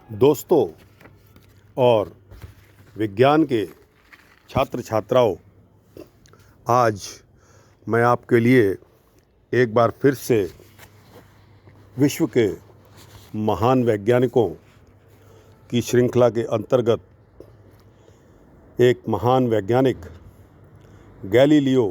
दोस्तों और विज्ञान के छात्र छात्राओं, आज मैं आपके लिए एक बार फिर से विश्व के महान वैज्ञानिकों की श्रृंखला के अंतर्गत एक महान वैज्ञानिक गैलीलियो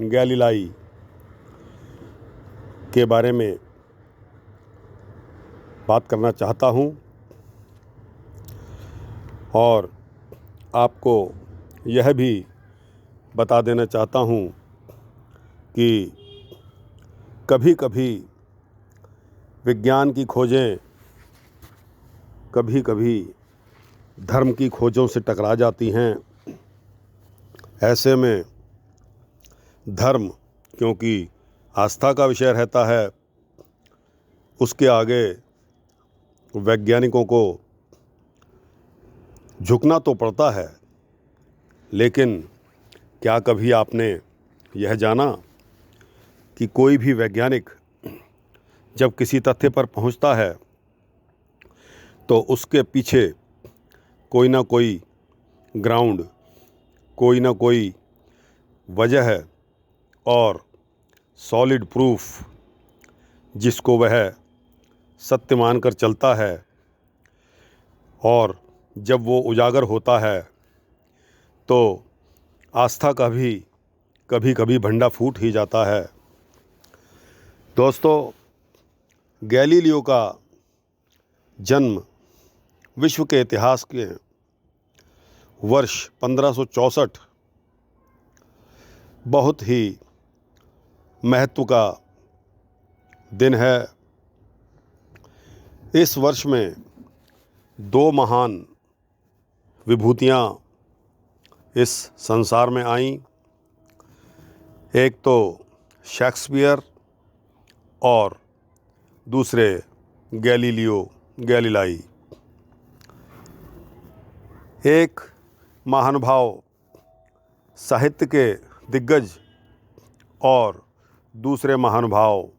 गैलीलाई के बारे में बात करना चाहता हूँ और आपको यह भी बता देना चाहता हूँ कि कभी कभी विज्ञान की खोजें कभी कभी धर्म की खोजों से टकरा जाती हैं। ऐसे में धर्म, क्योंकि आस्था का विषय रहता है, उसके आगे वैज्ञानिकों को झुकना तो पड़ता है। लेकिन क्या कभी आपने यह जाना कि कोई भी वैज्ञानिक जब किसी तथ्य पर पहुंचता है तो उसके पीछे कोई ना कोई ग्राउंड, कोई ना कोई वजह है और सॉलिड प्रूफ जिसको वह सत्य मानकर चलता है, और जब वो उजागर होता है तो आस्था का भी कभी कभी भंडा फूट ही जाता है। दोस्तों, गैलीलियो का जन्म विश्व के इतिहास के वर्ष 1564 बहुत ही महत्व का दिन है। इस वर्ष में दो महान विभूतियाँ इस संसार में आईं। एक तो शेक्सपियर और दूसरे गैलीलियो गैलीलाई। एक महानुभाव साहित्य के दिग्गज और दूसरे महानुभाव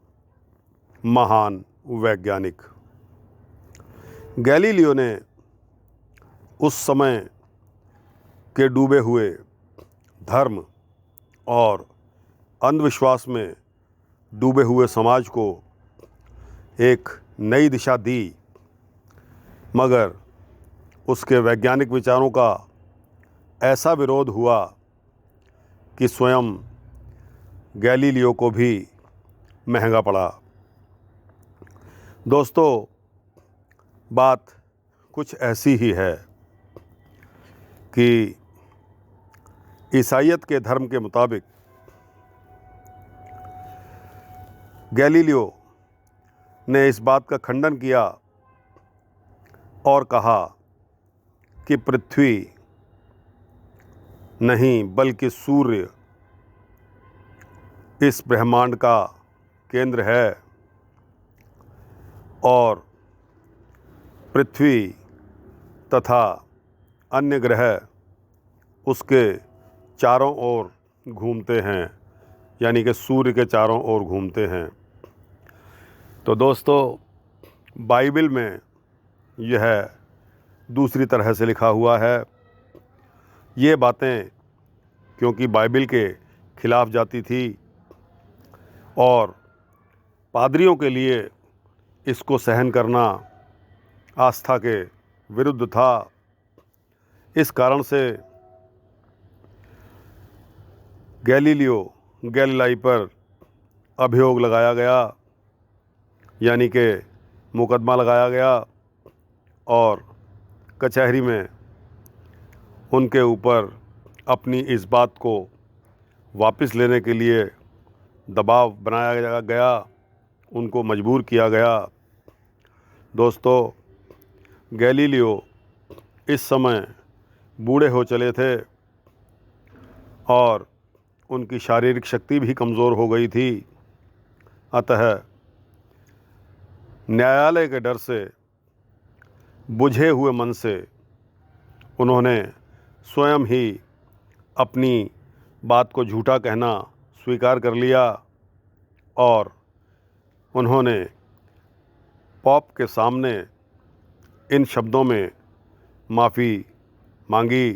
महान वैज्ञानिक। गैलीलियो ने उस समय के डूबे हुए धर्म और अंधविश्वास में डूबे हुए समाज को एक नई दिशा दी, मगर उसके वैज्ञानिक विचारों का ऐसा विरोध हुआ कि स्वयं गैलीलियो को भी महंगा पड़ा। दोस्तों, बात कुछ ऐसी ही है कि ईसाईयत के धर्म के मुताबिक गैलीलियो ने इस बात का खंडन किया और कहा कि पृथ्वी नहीं बल्कि सूर्य इस ब्रह्मांड का केंद्र है और पृथ्वी तथा अन्य ग्रह उसके चारों ओर घूमते हैं, यानी कि सूर्य के चारों ओर घूमते हैं। तो दोस्तों, बाइबल में यह दूसरी तरह से लिखा हुआ है। ये बातें क्योंकि बाइबल के खिलाफ जाती थी और पादरियों के लिए इसको सहन करना आस्था के विरुद्ध था, इस कारण से गैलीलियो गैलीलाई पर अभियोग लगाया गया, यानी कि मुकदमा लगाया गया और कचहरी में उनके ऊपर अपनी इस बात को वापस लेने के लिए दबाव बनाया गया, उनको मजबूर किया गया। दोस्तों, गैलीलियो इस समय बूढ़े हो चले थे और उनकी शारीरिक शक्ति भी कमज़ोर हो गई थी। अतः न्यायालय के डर से, बुझे हुए मन से उन्होंने स्वयं ही अपनी बात को झूठा कहना स्वीकार कर लिया और उन्होंने पॉप के सामने इन शब्दों में माफ़ी मांगी,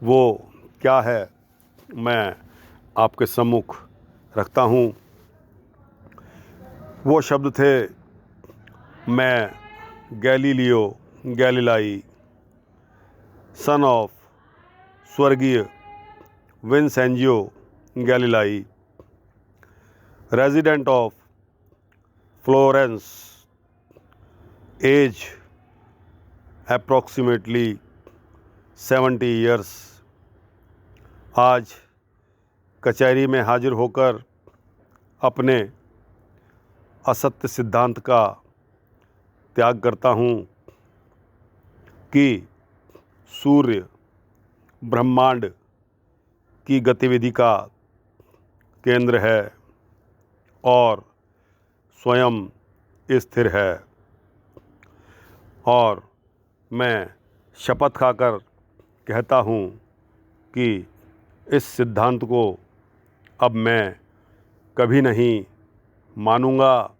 वो क्या है मैं आपके सम्मुख रखता हूँ। वो शब्द थे, मैं गैलीलियो गैलीलाई, सन ऑफ स्वर्गीय Vincenzio Galilei, resident of Florence, as approximately 70 years. आज कचहरी में हाजिर होकर अपने असत्य सिद्धांत का त्याग करता हूँ कि सूर्य ब्रह्मांड की गतिविधि का केंद्र है और स्वयं स्थिर है। और मैं शपथ खाकर कहता हूँ कि इस सिद्धांत को अब मैं कभी नहीं मानूंगा,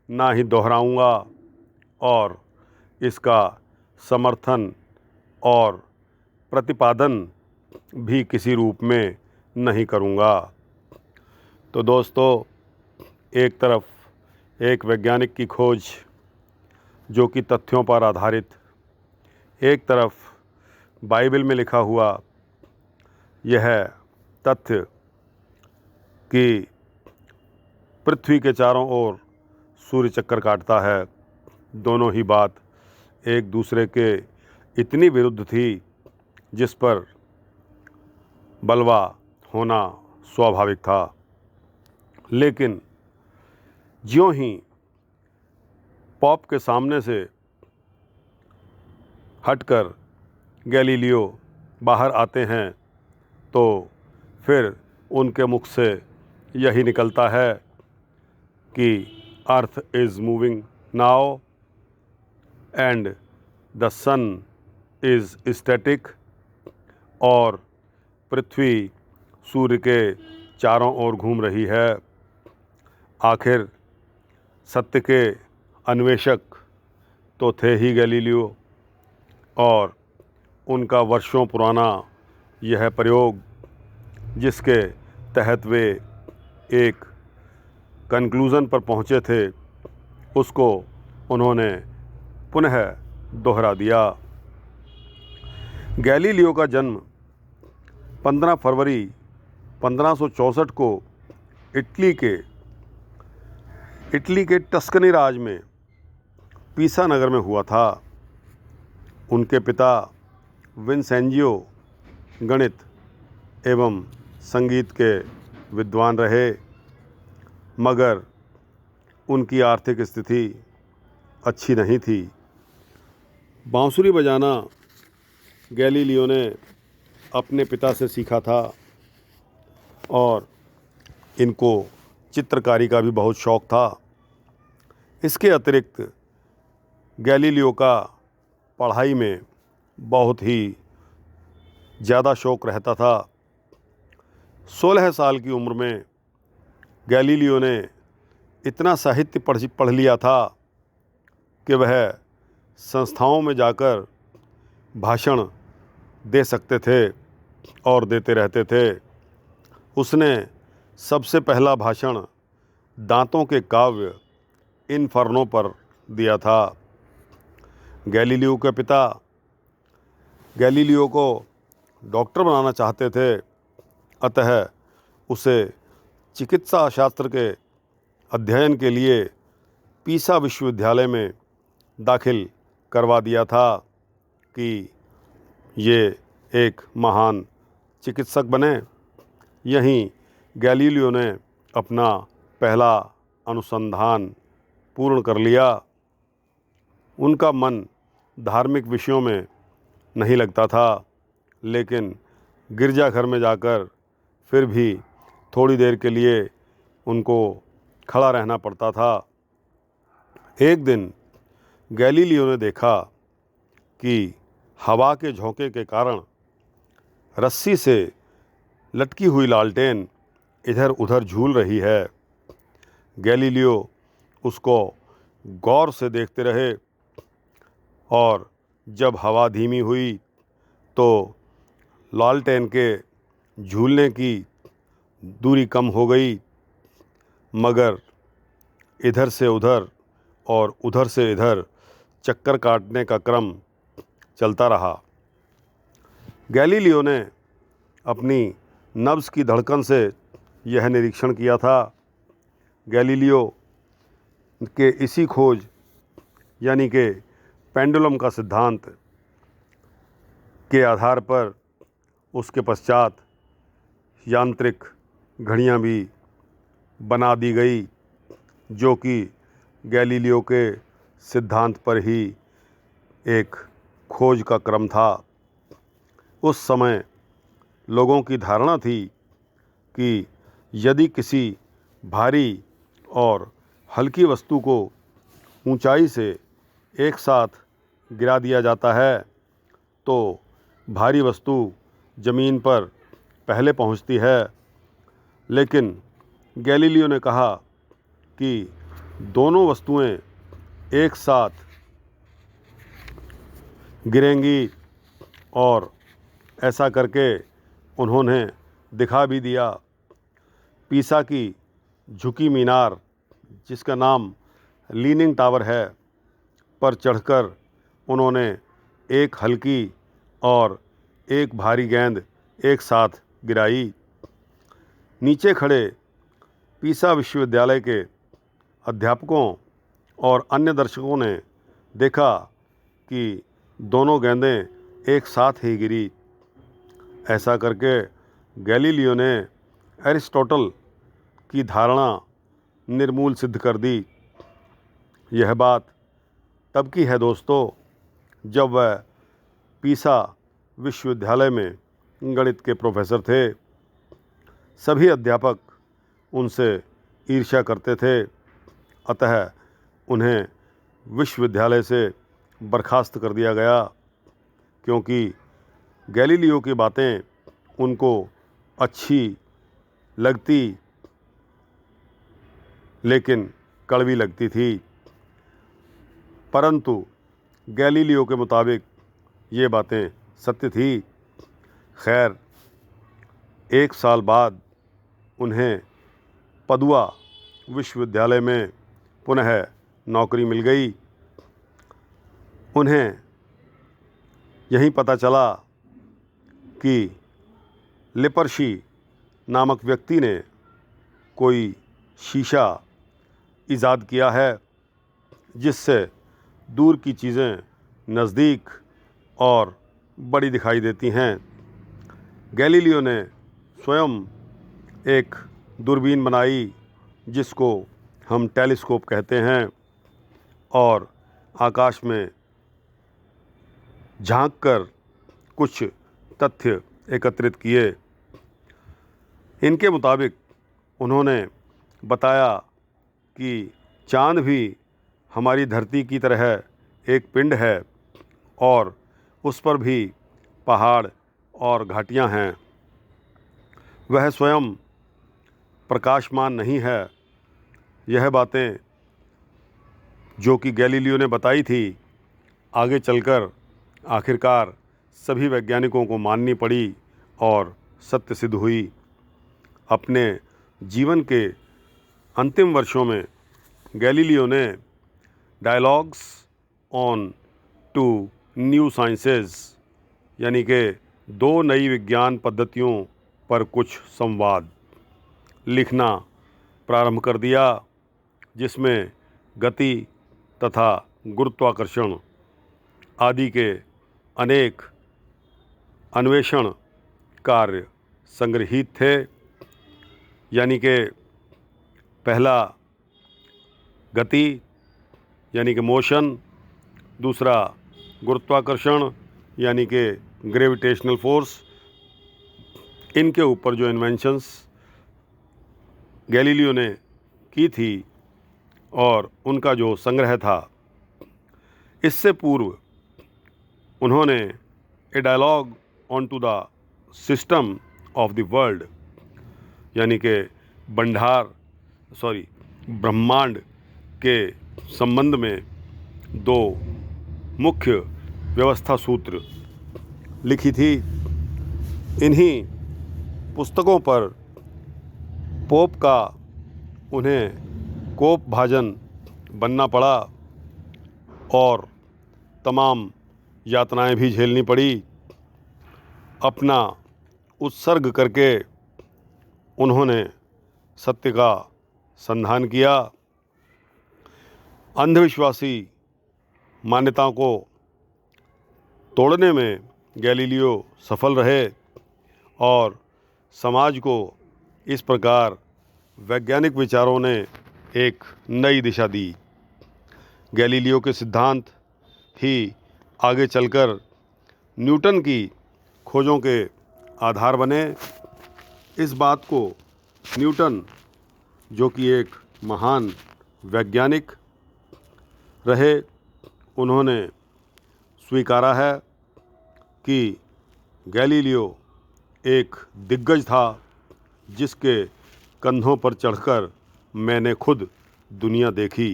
ना ही दोहराऊंगा और इसका समर्थन और प्रतिपादन भी किसी रूप में नहीं करूंगा। तो दोस्तों, एक तरफ एक वैज्ञानिक की खोज जो कि तथ्यों पर आधारित, एक तरफ बाइबल में लिखा हुआ यह तथ्य कि पृथ्वी के चारों ओर सूर्य चक्कर काटता है, दोनों ही बात एक दूसरे के इतनी विरुद्ध थी जिस पर बलवा होना स्वाभाविक था। लेकिन ज्यों ही पॉप के सामने से हटकर गैलीलियो बाहर आते हैं तो फिर उनके मुख से यही निकलता है कि earth is moving now and the sun is static, और पृथ्वी सूर्य के चारों ओर घूम रही है। आखिर सत्य के अन्वेषक तो थे ही गैलीलियो, और उनका वर्षों पुराना यह प्रयोग जिसके तहत वे एक कंक्लूज़न पर पहुँचे थे, उसको उन्होंने पुनः दोहरा दिया। गैलीलियो का जन्म 15 फरवरी 1564 को इटली के टस्कनी राज में पीसा नगर में हुआ था। उनके पिता विंसेंजियो गणित एवं संगीत के विद्वान रहे, मगर उनकी आर्थिक स्थिति अच्छी नहीं थी। बांसुरी बजाना गैलीलियो ने अपने पिता से सीखा था और इनको चित्रकारी का भी बहुत शौक़ था। इसके अतिरिक्त गैलीलियो का पढ़ाई में बहुत ही ज़्यादा शौक़ रहता था। 16 साल की उम्र में गैलीलियो ने इतना साहित्य पढ़ लिया था कि वह संस्थाओं में जाकर भाषण दे सकते थे और देते रहते थे। उसने सबसे पहला भाषण दांतों के काव्य इन्फर्नो पर दिया था। गैलीलियो के पिता गैलीलियो को डॉक्टर बनाना चाहते थे, अतः उसे चिकित्सा शास्त्र के अध्ययन के लिए पीसा विश्वविद्यालय में दाखिल करवा दिया था कि ये एक महान चिकित्सक बने। यहीं गैलीलियो ने अपना पहला अनुसंधान पूर्ण कर लिया। उनका मन धार्मिक विषयों में नहीं लगता था, लेकिन गिरजाघर में जाकर फिर भी थोड़ी देर के लिए उनको खड़ा रहना पड़ता था। एक दिन गैलीलियो ने देखा कि हवा के झोंके के कारण रस्सी से लटकी हुई लालटेन इधर उधर झूल रही है। गैलीलियो उसको गौर से देखते रहे। और जब हवा धीमी हुई तो लालटेन के झूलने की दूरी कम हो गई, मगर इधर से उधर और उधर से इधर चक्कर काटने का क्रम चलता रहा। गैलीलियो ने अपनी नब्ज़ की धड़कन से यह निरीक्षण किया था। गैलीलियो के इसी खोज यानी कि पेंडुलम का सिद्धांत के आधार पर उसके पश्चात यांत्रिक घड़ियां भी बना दी गई, जो कि गैलीलियो के सिद्धांत पर ही एक खोज का क्रम था। उस समय लोगों की धारणा थी कि यदि किसी भारी और हल्की वस्तु को ऊंचाई से एक साथ गिरा दिया जाता है तो भारी वस्तु ज़मीन पर पहले पहुंचती है, लेकिन गैलीलियो ने कहा कि दोनों वस्तुएं एक साथ गिरेंगी, और ऐसा करके उन्होंने दिखा भी दिया। पीसा की झुकी मीनार, जिसका नाम लीनिंग टावर है, पर चढ़कर उन्होंने एक हल्की और एक भारी गेंद एक साथ गिराई। नीचे खड़े पीसा विश्वविद्यालय के अध्यापकों और अन्य दर्शकों ने देखा कि दोनों गेंदें एक साथ ही गिरी। ऐसा करके गैलीलियो ने एरिस्टोटल की धारणा निर्मूल सिद्ध कर दी। यह बात तब की है दोस्तों, जब वह पीसा विश्वविद्यालय में गणित के प्रोफेसर थे। सभी अध्यापक उनसे ईर्ष्या करते थे, अतः उन्हें विश्वविद्यालय से बर्खास्त कर दिया गया, क्योंकि गैलीलियो की बातें उनको अच्छी लगती लेकिन कड़वी लगती थी। परंतु गैलीलियो के मुताबिक ये बातें सत्य थी। खैर, एक साल बाद उन्हें पदुआ विश्वविद्यालय में पुनः नौकरी मिल गई। उन्हें यही पता चला कि लिपर्शी नामक व्यक्ति ने कोई शीशा ईजाद किया है, जिससे दूर की चीज़ें नज़दीक और बड़ी दिखाई देती हैं। गैलीलियो ने स्वयं एक दूरबीन बनाई, जिसको हम टेलीस्कोप कहते हैं, और आकाश में झांककर कुछ तथ्य एकत्रित किए। इनके मुताबिक उन्होंने बताया कि चाँद भी हमारी धरती की तरह एक पिंड है, और उस पर भी पहाड़ और घाटियाँ हैं। वह स्वयं प्रकाशमान नहीं है। यह बातें जो कि गैलीलियो ने बताई थी, आगे चलकर आखिरकार सभी वैज्ञानिकों को माननी पड़ी और सत्य सिद्ध हुई। अपने जीवन के अंतिम वर्षों में गैलीलियो ने dialogues on two new sciences यानी कि दो नई विज्ञान पद्धतियों पर कुछ संवाद लिखना प्रारंभ कर दिया, जिसमें गति तथा गुरुत्वाकर्षण आदि के अनेक अन्वेषण कार्य संग्रहित थे। यानी कि पहला गति यानी कि मोशन, दूसरा गुरुत्वाकर्षण यानी कि ग्रेविटेशनल फोर्स। इनके ऊपर जो इन्वेंशंस गैलीलियो ने की थी और उनका जो संग्रह था, इससे पूर्व उन्होंने a dialogue on to the system of the world यानी कि ब्रह्मांड के संबंध में दो मुख्य व्यवस्था सूत्र लिखी थी। इन्हीं पुस्तकों पर पोप का उन्हें कोप भाजन बनना पड़ा और तमाम यातनाएं भी झेलनी पड़ी। अपना उत्सर्ग करके उन्होंने सत्य का संधान किया। अंधविश्वासी मान्यताओं को तोड़ने में गैलीलियो सफल रहे और समाज को इस प्रकार वैज्ञानिक विचारों ने एक नई दिशा दी। गैलीलियो के सिद्धांत ही आगे चलकर न्यूटन की खोजों के आधार बने। इस बात को न्यूटन, जो कि एक महान वैज्ञानिक रहे, उन्होंने स्वीकारा है कि गैलीलियो एक दिग्गज था जिसके कंधों पर चढ़कर मैंने खुद दुनिया देखी।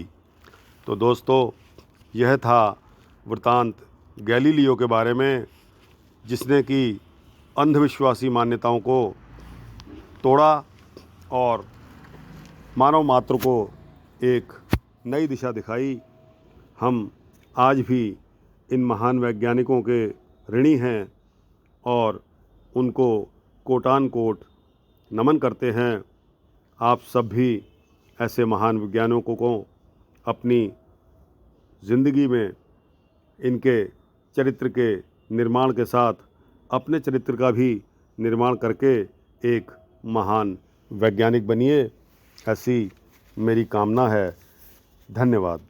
तो दोस्तों, यह था वृतांत गैलीलियो के बारे में, जिसने कि अंधविश्वासी मान्यताओं को तोड़ा और मानव मात्र को एक नई दिशा दिखाई। हम आज भी इन महान वैज्ञानिकों के ऋणी हैं और उनको कोटान कोट नमन करते हैं। आप सब भी ऐसे महान वैज्ञानिकों को अपनी ज़िंदगी में इनके चरित्र के निर्माण के साथ अपने चरित्र का भी निर्माण करके एक महान वैज्ञानिक बनिए, ऐसी मेरी कामना है। धन्यवाद।